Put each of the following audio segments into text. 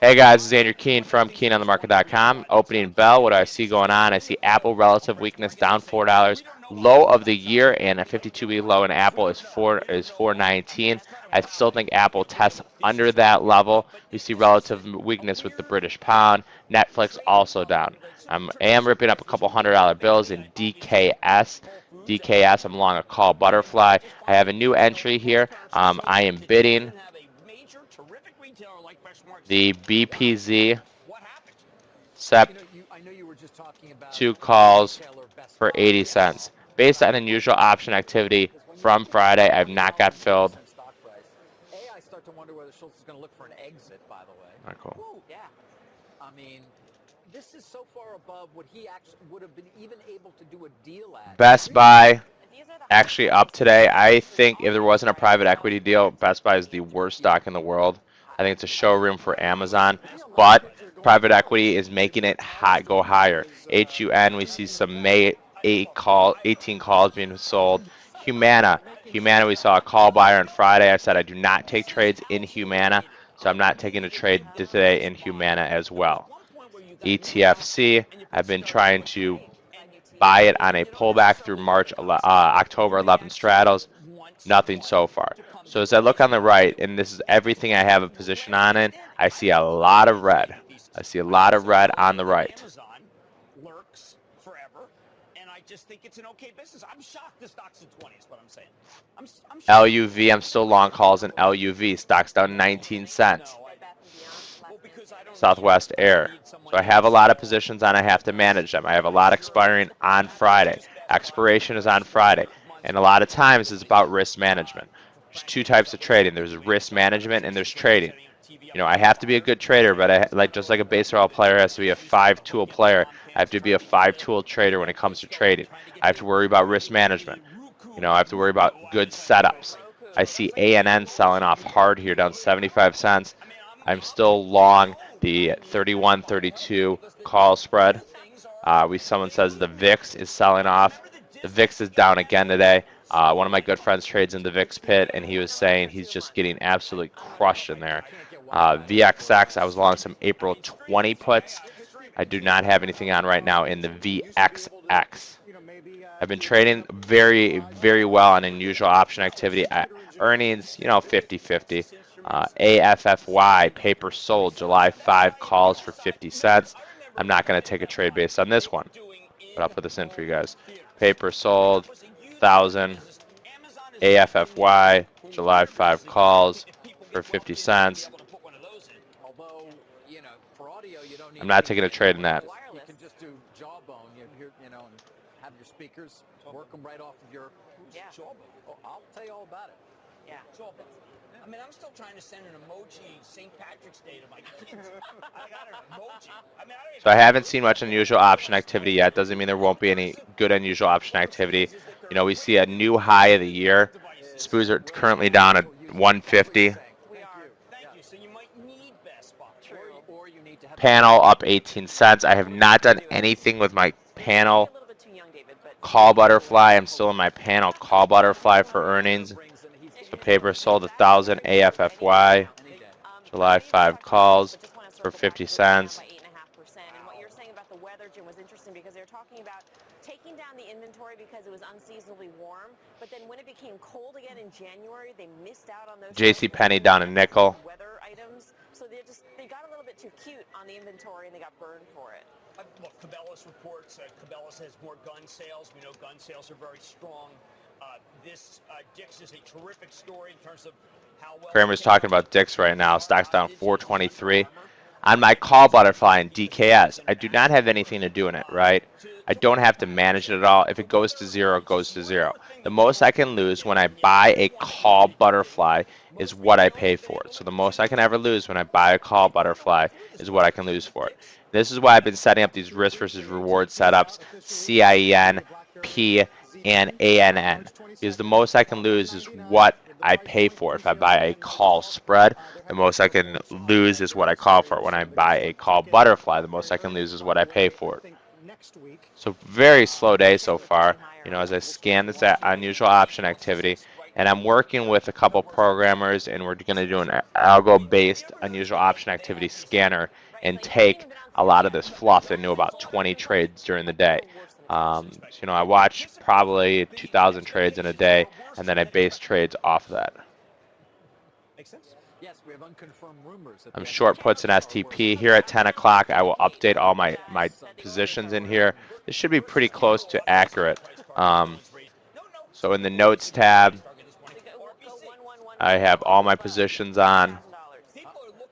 Hey guys, this is Andrew Keene from KeenOnTheMarket.com. Opening bell, what do I see going on? I see Apple relative weakness down $4. Low of the year and a 52-week low in Apple is 419. I still think Apple tests under that level. We see relative weakness with the British pound. Netflix also down. I am ripping up a couple $100 bills in DKS. DKS, I'm long a call butterfly. I have a new entry here. I am bidding the BPZ SEP 2 calls for 80 cents. Based on unusual option activity from Friday, I've not got filled. I start to wonder whether Schultz is going to look for an exit, by the way. All right, cool. Ooh, yeah. I mean, this is so far above what he actually would have been even able to do a deal at. Best Buy actually up today. I think if there wasn't a private equity deal, Best Buy is the worst stock in the world. I think it's a showroom for Amazon, but private equity is making it go higher. HUN, we see some May 18 calls being sold. Humana, we saw a call buyer on Friday. I said I do not take trades in Humana, so I'm not taking a trade today in Humana as well. ETFC, I've been trying to buy it on a pullback through October 11 straddles. Nothing so far. So as I look on the right, and this is everything I have a position on in, I see a lot of red. I see a lot of red on the right. Lurks forever, and I just think it's an okay business. I'm shocked the stock's in 20 is what I'm saying. I'm shocked. LUV, I'm still long calls in LUV. Stock's down 19 cents. Southwest Air. So I have a lot of positions on. I have to manage them. I have a lot expiring on Friday. Expiration is on Friday. And a lot of times it's about risk management. There's two types of trading. There's risk management and there's trading. You know, I have to be a good trader, but just like a baseball player has to be a 5-tool player, I have to be a 5-tool trader when it comes to trading. I have to worry about risk management. You know, I have to worry about good setups. I see ANN selling off hard here, down 75 cents. I'm still long the 31-32 call spread. Someone says the VIX is selling off. The VIX is down again today. One of my good friends trades in the VIX pit, and he was saying he's just getting absolutely crushed in there. VXX, I was long some April 20 puts. I do not have anything on right now in the VXX. I've been trading very, very well on unusual option activity. Earnings, 50-50. AFFY, paper sold, July 5 calls for 50 cents. I'm not going to take a trade based on this one, but I'll put this in for you guys. Paper sold, 1,000. AFFY, July 5 calls for 50 cents. I'm not taking a trade in that. You can just do jawbone, and have your speakers work them right off of your jawbone. Oh, I'll tell you all about it. Yeah. Jawbone. I mean, I'm still trying to send an emoji St. Patrick's Day to my kids. I got an emoji. So I haven't seen much unusual option activity yet. Doesn't mean there won't be any good unusual option activity. You know, we see a new high of the year. SPOOs are currently down at 150. Panel up 18 cents. I have not done anything with my panel call butterfly. I'm still in my panel call butterfly for earnings. The paper sold 1,000 AFFY. July 5 calls for 50 cents. And what you're saying about the weather, Jim, was interesting because they're talking about taking down the inventory because it was unseasonably warm. But then when it became cold again in January, they missed out on those JCPenney down a nickel. weather items. So they got a little bit too cute on the inventory and they got burned for it. Look, Cabela's reports Cabela's has more gun sales. We know gun sales are very strong. Dick's is a terrific story in terms of how well. Kramer's talking about Dick's right now. Stock's down 423. On my call butterfly in DKS, I do not have anything to do in it, right? I don't have to manage it at all. If it goes to zero, it goes to zero. The most I can lose when I buy a call butterfly is what I pay for it. So the most I can ever lose when I buy a call butterfly is what I can lose for it. This is why I've been setting up these risk versus reward setups, CIEN, P, and ANN. Because the most I can lose is what I pay for. If I buy a call spread, the most I can lose is what I call for. When I buy a call butterfly, the most I can lose is what I pay for it. So very slow day so far. You know, as I scan this unusual option activity, And I'm working with a couple programmers, and we're going to do an algo-based unusual option activity scanner and take a lot of this fluff and do about 20 trades during the day. So, you know, I watch probably 2,000 trades in a day, and then I base trades off of that. Makes sense. Yes, we have unconfirmed rumors. I'm short puts and STP. Here at 10 o'clock, I will update all my positions in here. This should be pretty close to accurate. So in the notes tab, I have all my positions on,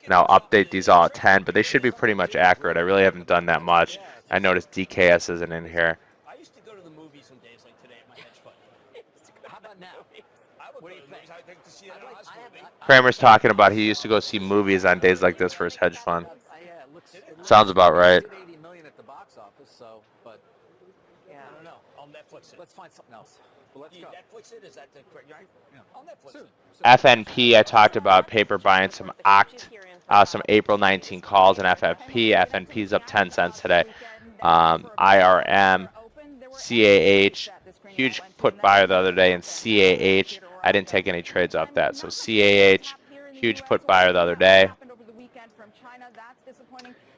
and I'll update these all at 10, but they should be pretty much accurate. I really haven't done that much. I noticed DKS isn't in here. I used to go to the movies on days like today at my hedge fund. How about now? I would What do you go to the movies. think? I'd like to see an Oz movie. Kramer's talking about he used to go see movies on days like this for his hedge fund. Yeah, it looks Sounds about right. 80 million at the box office, so, but I don't know. I'll Netflix it. let's find something else. But let's Do you go. Netflix it? Is that the correct? Right? Yeah. I'll Netflix Soon. it. FNP, I talked about paper buying some some April 19 calls in FFP. FNP's up 10 cents today. IRM, CAH, huge put buyer the other day in CAH. I didn't take any trades off that. So CAH, huge put buyer the other day.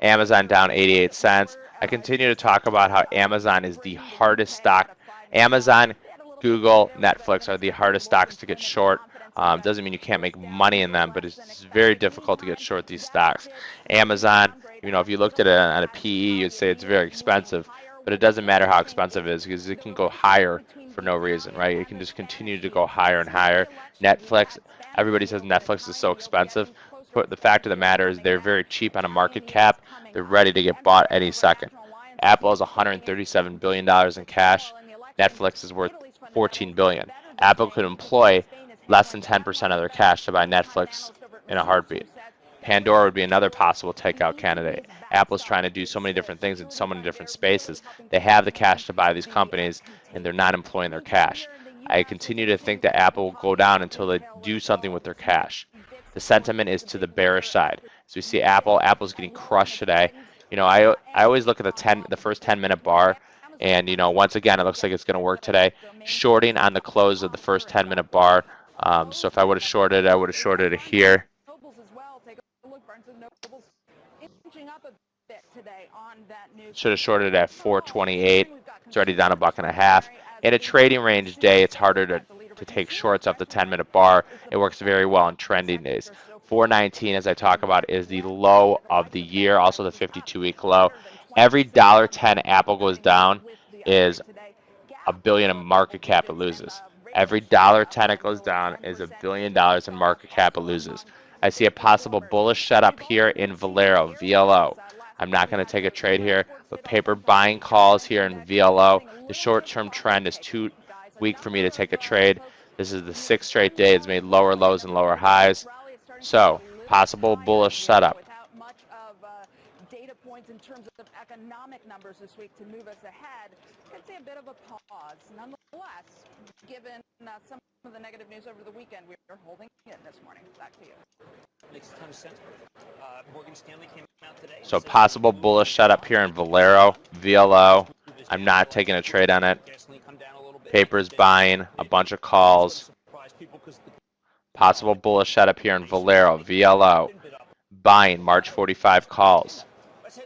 Amazon down 88 cents. I continue to talk about how Amazon is the hardest stock. Amazon, Google, Netflix are the hardest stocks to get short. Doesn't mean you can't make money in them, but it's very difficult to get short these stocks. Amazon, you know, if you looked at it on a PE, you'd say it's very expensive, but it doesn't matter how expensive it is because it can go higher for no reason, right? It can just continue to go higher and higher. Netflix, everybody says Netflix is so expensive, but the fact of the matter is they're very cheap on a market cap. They're ready to get bought any second. Apple has $137 billion in cash. Netflix is worth $14 billion. Apple could employ less than 10% of their cash to buy Netflix in a heartbeat. Pandora would be another possible takeout candidate. Apple's trying to do so many different things in so many different spaces. They have the cash to buy these companies, and they're not employing their cash. I continue to think that Apple will go down until they do something with their cash. The sentiment is to the bearish side. So we see Apple's getting crushed today. You know, I always look at the first 10-minute bar, and you know, once again, it looks like it's going to work today. Shorting on the close of the first 10-minute bar. So if I would have shorted, I would have shorted it here. Should have shorted at 428. It's already down $1.50. In a trading range day, it's harder to take shorts off the 10-minute bar. It works very well on trending days. 419, as I talk about, is the low of the year, also the 52-week low. Every $1.10 Apple goes down is $1 billion in market cap it loses. Every $1.10 it goes down is $1 billion in market cap it loses. I see a possible bullish setup here in Valero, VLO. I'm not going to take a trade here, but paper buying calls here in VLO. The short-term trend is too weak for me to take a trade. This is the 6th straight day it's made lower lows and lower highs. So, possible bullish setup. Data points in terms of economic numbers this week to move us ahead. I'd say a bit of a pause. Nonetheless, given some of the negative news over the weekend, we are holding in this morning. Back to you. Makes a ton of sense. Morgan Stanley came out today. So possible bullish setup here in Valero, VLO. I'm not taking a trade on it. Paper's buying a bunch of calls. Possible bullish setup here in Valero, VLO. Buying March 45 calls.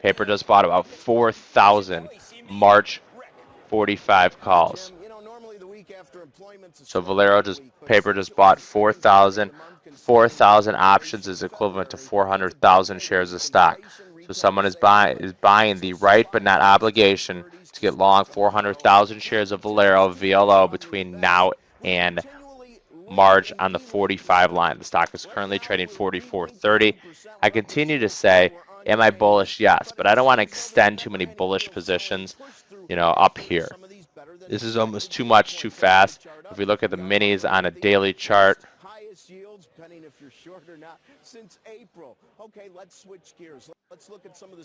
Paper just bought about 4,000 March 45 calls. So Valero paper just bought 4,000. 4,000 options is equivalent to 400,000 shares of stock. So someone is buying the right but not obligation to get long 400,000 shares of Valero VLO between now and March on the 45 line. The stock is currently trading 44.30. I continue to say, am I bullish? Yes, but I don't want to extend too many bullish positions, you know, up here. This is almost too much, too fast. If we look at the minis on a daily chart,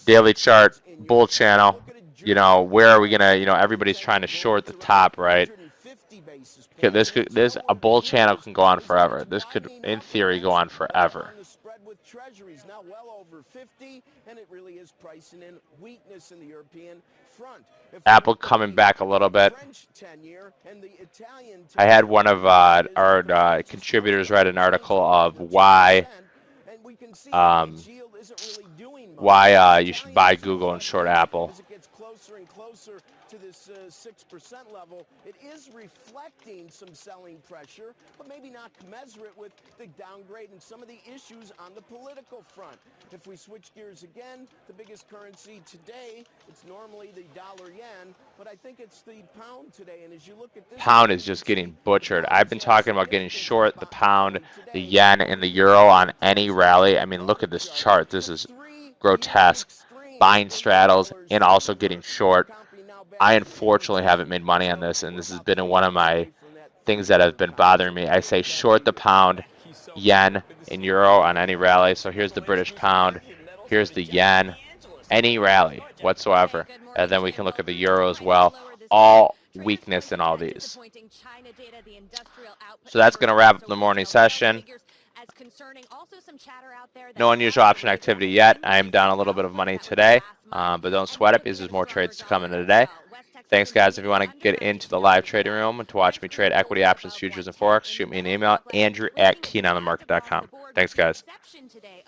daily chart, bull channel, you know, where are we going to, you know, everybody's trying to short the top, right? A bull channel can go on forever. This could, in theory, go on forever. now well over 50, and it really is pricing in weakness in the European front. If we Apple look at coming the back a little bit. French 10-year and the Italian I had 10-year, one of our contributors write an article of why and we can see that its yield isn't really doing much. why The you should Italian buy 10 Google and short year, Apple. as it gets closer and closer to this 6% level, it is reflecting some selling pressure, but maybe not commensurate with the downgrade and some of the issues on the political front. If we switch gears again, the biggest currency today, it's normally the dollar yen, but I think it's the pound today. And as you look at this, Pound is just getting butchered. I've been talking about getting short the pound, the yen, and the euro on any rally. I mean, look at this chart. This is grotesque. Buying straddles and also getting short. I unfortunately haven't made money on this, and this has been one of my things that have been bothering me. I say short the pound, yen, and euro on any rally. So here's the British pound, here's the yen, any rally whatsoever. And then we can look at the euro as well. All weakness in all these. So that's going to wrap up the morning session. No unusual option activity yet. I am down a little bit of money today, but don't sweat it because there's more trades to come in today. Thanks, guys. If you want to get into the live trading room and to watch me trade equity options, futures, and forex, shoot me an email, andrew@keenonthemarket.com. Thanks, guys.